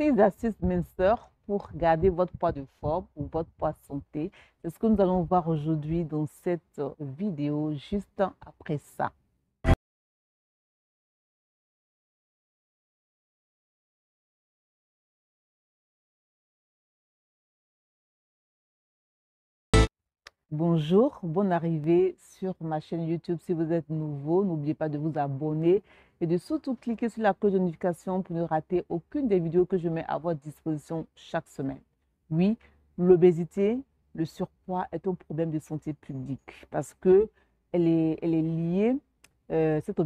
6 astuces minceurs pour garder votre poids de forme ou votre poids santé. C'est ce que nous allons voir aujourd'hui dans cette vidéo, juste après ça. Bonjour, bonne arrivée sur ma chaîne YouTube. Si vous êtes nouveau, n'oubliez pas de vous abonner et de surtout cliquer sur la cloche de notification pour ne rater aucune des vidéos que je mets à votre disposition chaque semaine. Oui, l'obésité, le surpoids est un problème de santé publique parce que elle est liée, cette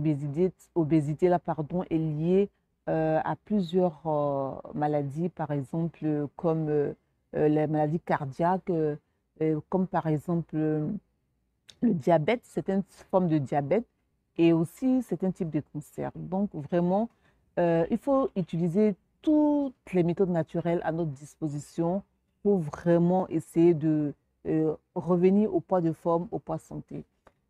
obésité-là, pardon, est liée à plusieurs maladies, par exemple, comme les maladies cardiaques, comme par exemple le diabète, certaines formes de diabète et aussi certains types de cancers. Donc vraiment, il faut utiliser toutes les méthodes naturelles à notre disposition pour vraiment essayer de revenir au poids de forme, au poids santé.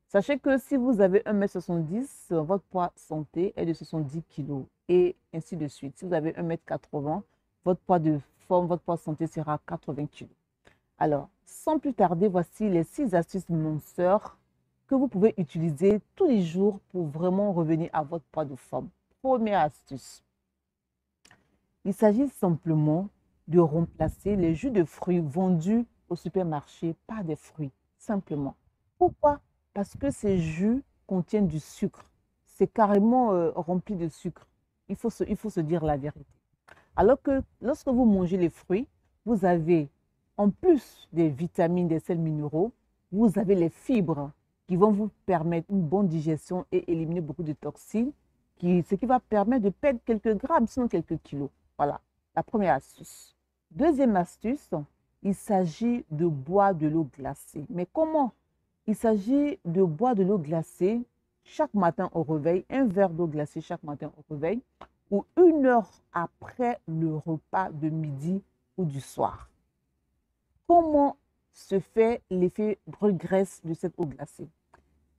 Sachez que si vous avez 1,70 m, votre poids santé est de 70 kg et ainsi de suite. Si vous avez 1,80 m, votre poids de forme, votre poids santé sera 80 kg. Alors, sans plus tarder, voici les 6 astuces minceurs que vous pouvez utiliser tous les jours pour vraiment revenir à votre poids de forme. Première astuce, il s'agit simplement de remplacer les jus de fruits vendus au supermarché par des fruits, simplement. Pourquoi? Parce que ces jus contiennent du sucre. C'est carrément rempli de sucre. Il faut se dire la vérité. Alors que lorsque vous mangez les fruits, vous avez, en plus des vitamines, des sels minéraux, vous avez les fibres qui vont vous permettre une bonne digestion et éliminer beaucoup de toxines, ce qui va permettre de perdre quelques grammes, sinon quelques kilos. Voilà, la première astuce. Deuxième astuce, il s'agit de boire de l'eau glacée. Mais comment? Il s'agit de boire de l'eau glacée chaque matin au réveil, un verre d'eau glacée chaque matin au réveil, ou 1 heure après le repas de midi ou du soir. Comment se fait l'effet brûle-graisse de cette eau glacée?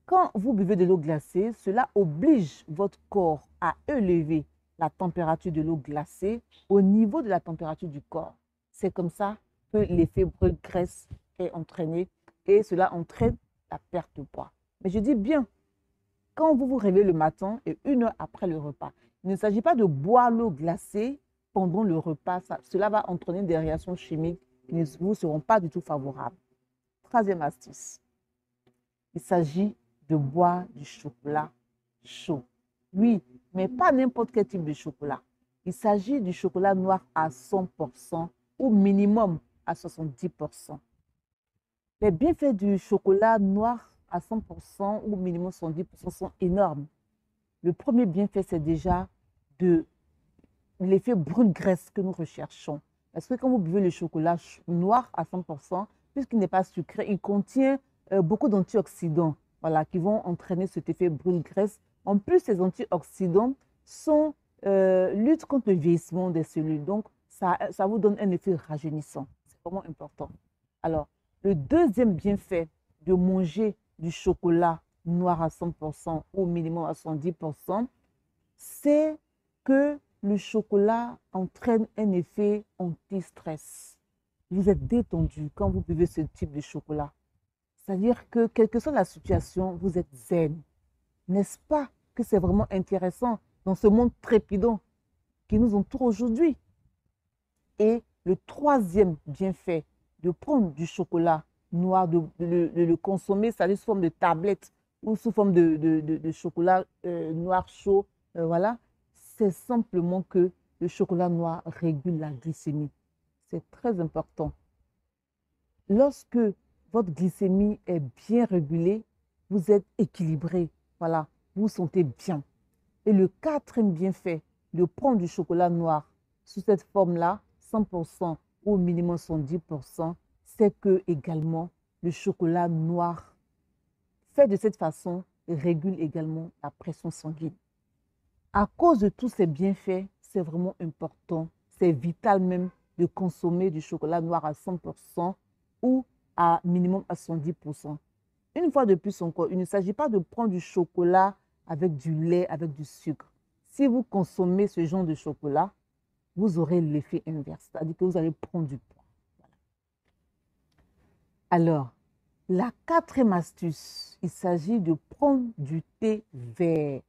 Quand vous buvez de l'eau glacée, cela oblige votre corps à élever la température de l'eau glacée au niveau de la température du corps. C'est comme ça que l'effet brûle-graisse est entraîné et cela entraîne la perte de poids. Mais je dis bien, quand vous vous réveillez le matin et 1 heure après le repas, il ne s'agit pas de boire l'eau glacée pendant le repas. Cela va entraîner des réactions chimiques qui ne vous seront pas du tout favorables. Troisième astuce, il s'agit de boire du chocolat chaud. Oui, mais pas n'importe quel type de chocolat. Il s'agit du chocolat noir à 100% ou minimum à 70%. Les bienfaits du chocolat noir à 100% ou minimum 70% sont énormes. Le premier bienfait, c'est déjà de l'effet brûle-graisse que nous recherchons. Parce que quand vous buvez le chocolat noir à 100%, puisqu'il n'est pas sucré, il contient beaucoup d'antioxydants, voilà, qui vont entraîner cet effet brûle-graisse. En plus, ces antioxydants luttent contre le vieillissement des cellules. Donc, ça vous donne un effet rajeunissant. C'est vraiment important. Alors, le deuxième bienfait de manger du chocolat noir à 100% ou au minimum à 70%, c'est que le chocolat entraîne un effet anti-stress. Vous êtes détendu quand vous buvez ce type de chocolat. C'est-à-dire que, quelle que soit la situation, vous êtes zen. N'est-ce pas que c'est vraiment intéressant dans ce monde trépidant qui nous entoure aujourd'hui? Et le troisième bienfait de prendre du chocolat noir, de le consommer, c'est-à-dire sous forme de tablette ou sous forme de chocolat noir chaud, voilà, c'est simplement que le chocolat noir régule la glycémie. C'est très important. Lorsque votre glycémie est bien régulée, vous êtes équilibré, voilà, vous vous sentez bien. Et le quatrième bienfait de prendre du chocolat noir sous cette forme-là, 100% ou au minimum 110%, c'est que également le chocolat noir fait de cette façon régule également la pression sanguine. À cause de tous ces bienfaits, c'est vraiment important, c'est vital même de consommer du chocolat noir à 100% ou à minimum à 110%. Une fois de plus encore, il ne s'agit pas de prendre du chocolat avec du lait, avec du sucre. Si vous consommez ce genre de chocolat, vous aurez l'effet inverse, c'est-à-dire que vous allez prendre du poids. Voilà. Alors, la quatrième astuce, il s'agit de prendre du thé vert.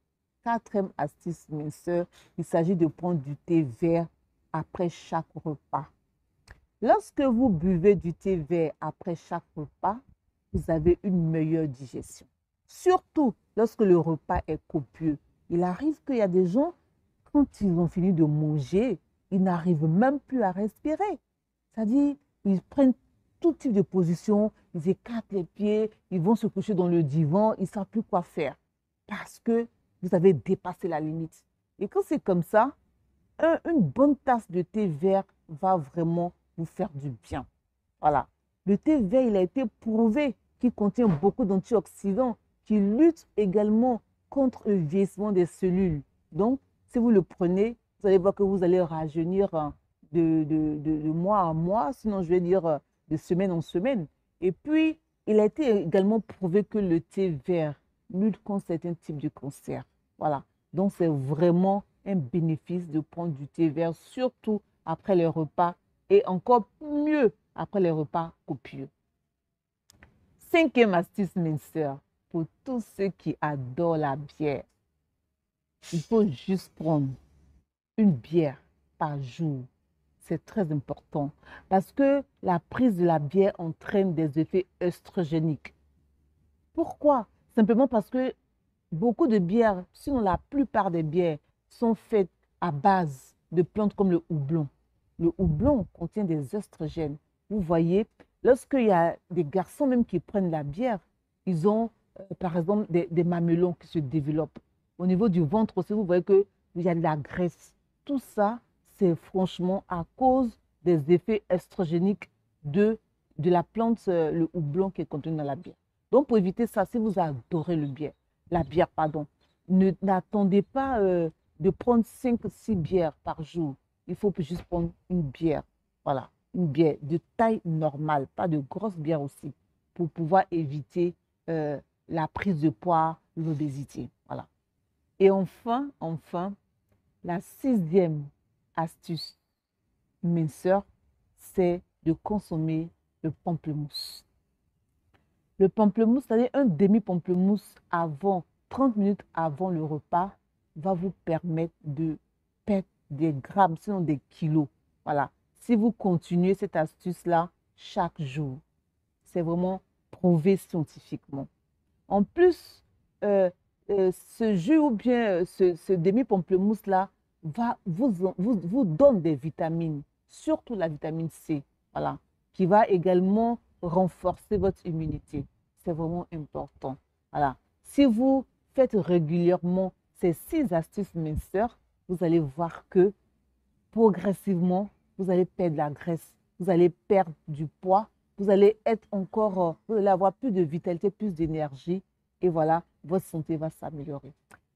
Quatrième astuce, mes soeurs, il s'agit de prendre du thé vert après chaque repas. Lorsque vous buvez du thé vert après chaque repas, vous avez une meilleure digestion. Surtout lorsque le repas est copieux. Il arrive qu'il y a des gens, quand ils ont fini de manger, ils n'arrivent même plus à respirer. C'est-à-dire, ils prennent tout type de position, ils écartent les pieds, ils vont se coucher dans le divan, ils ne savent plus quoi faire parce que vous avez dépassé la limite. Et quand c'est comme ça, une bonne tasse de thé vert va vraiment vous faire du bien. Voilà. Le thé vert, il a été prouvé qu'il contient beaucoup d'antioxydants qui luttent également contre le vieillissement des cellules. Donc, si vous le prenez, vous allez voir que vous allez rajeunir de mois en mois, sinon je vais dire de semaine en semaine. Et puis, il a été également prouvé que le thé vert lutte contre certains types de cancers. Voilà. Donc, c'est vraiment un bénéfice de prendre du thé vert, surtout après les repas et encore mieux après les repas copieux. Cinquième astuce, mes soeurs, pour tous ceux qui adorent la bière, il faut juste prendre une bière par jour. C'est très important parce que la prise de la bière entraîne des effets œstrogéniques. Pourquoi? Simplement parce que beaucoup de bières, sinon la plupart des bières, sont faites à base de plantes comme le houblon. Le houblon contient des œstrogènes. Vous voyez, lorsqu'il y a des garçons même qui prennent la bière, ils ont par exemple des mamelons qui se développent. Au niveau du ventre aussi, vous voyez qu'il y a de la graisse. Tout ça, c'est franchement à cause des effets œstrogéniques de la plante, le houblon qui est contenu dans la bière. Donc, pour éviter ça, si vous adorez la bière, n'attendez pas de prendre 5-6 bières par jour. Il faut juste prendre une bière. Voilà, une bière de taille normale, pas de grosse bière aussi, pour pouvoir éviter la prise de poids, l'obésité. Voilà. Et enfin, la sixième astuce, mes soeurs, c'est de consommer le pamplemousse. Le pamplemousse, c'est-à-dire un demi-pamplemousse 30 minutes avant le repas, va vous permettre de perdre des grammes, sinon des kilos. Voilà. Si vous continuez cette astuce-là chaque jour, c'est vraiment prouvé scientifiquement. En plus, ce jus ou bien ce demi-pamplemousse-là vous donne des vitamines, surtout la vitamine C, voilà, qui va également renforcer votre immunité. C'est vraiment important. Voilà. Si vous faites régulièrement ces 6 astuces, mes soeurs, vous allez voir que progressivement, vous allez perdre la graisse, vous allez perdre du poids, vous allez vous allez avoir plus de vitalité, plus d'énergie et voilà, votre santé va s'améliorer.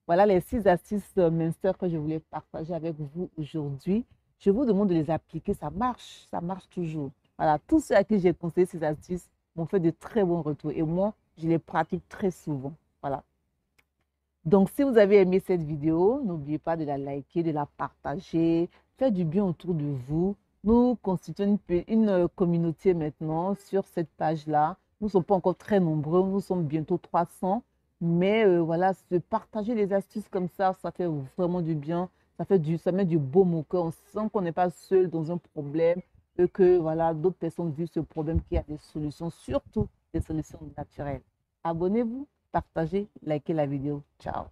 Voilà les 6 astuces, mes soeurs, que je voulais partager avec vous aujourd'hui. Je vous demande de les appliquer, ça marche toujours. Voilà, tous ceux à qui j'ai conseillé ces astuces m'ont fait de très bons retours et moi, je les pratique très souvent. Voilà. Donc, si vous avez aimé cette vidéo, n'oubliez pas de la liker, de la partager, faites du bien autour de vous. Nous constituons une communauté maintenant sur cette page-là. Nous ne sommes pas encore très nombreux, nous sommes bientôt 300. Mais voilà, se partager les astuces comme ça fait vraiment du bien. Ça met du baume au cœur. On sent qu'on n'est pas seul dans un problème et que voilà, d'autres personnes vivent ce problème, qu'il y a des solutions, surtout des solutions naturelles. Abonnez-vous, partagez, likez la vidéo. Ciao.